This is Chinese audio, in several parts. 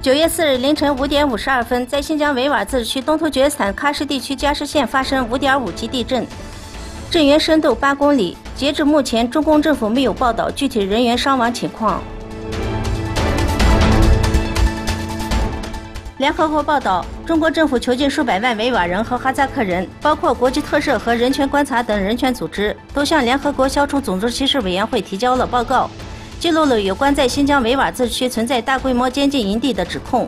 9月4日凌晨5点52分，在新疆维吾尔自治区东突厥斯坦喀什地区加什县发生5.5级地震，震源深度8公里。截至目前，中共政府没有报道具体人员伤亡情况。联合国报道，中国政府囚禁数百万维吾尔人和哈萨克人，包括国际特赦和人权观察等人权组织，都向联合国消除种族歧视委员会提交了报告。 记录了有关在新疆维吾尔自治区存在大规模监禁营地的指控。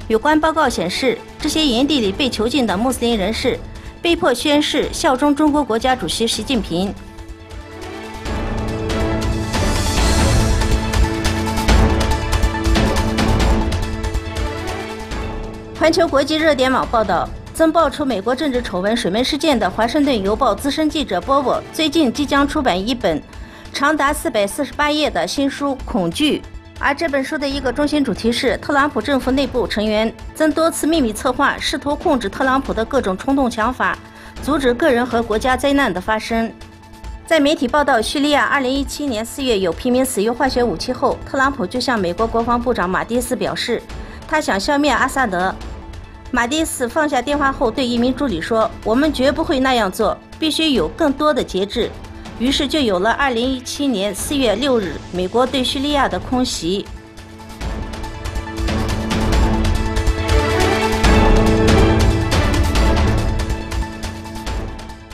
有关报告显示，这些营地里被囚禁的穆斯林人士被迫宣誓效忠中国国家主席习近平。环球国际热点网报道，曾爆出美国政治丑闻水门事件的《华盛顿邮报》资深记者波沃，最近即将出版一本 长达448页的新书《恐惧》，而这本书的一个中心主题是特朗普政府内部成员曾多次秘密策划，试图控制特朗普的各种冲动想法，阻止个人和国家灾难的发生。在媒体报道叙利亚2017年4月有平民死于化学武器后，特朗普就向美国国防部长马蒂斯表示，他想消灭阿萨德。马蒂斯放下电话后对一名助理说：“我们绝不会那样做，必须有更多的节制。” 于是就有了2017年4月6日美国对叙利亚的空袭。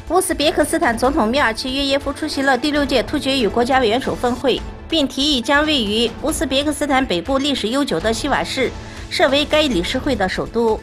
乌兹别克斯坦总统米尔齐约耶夫出席了第6届突厥语国家元首峰会，并提议将位于乌兹别克斯坦北部历史悠久的西瓦市设为该理事会的首都。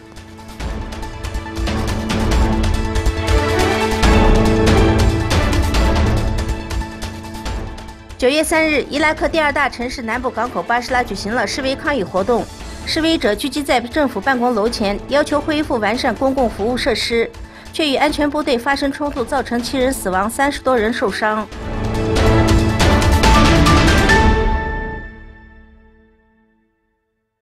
9月3日，伊拉克第2大城市南部港口巴士拉举行了示威抗议活动。示威者聚集在政府办公楼前，要求恢复完善公共服务设施，却与安全部队发生冲突，造成7人死亡，30多人受伤。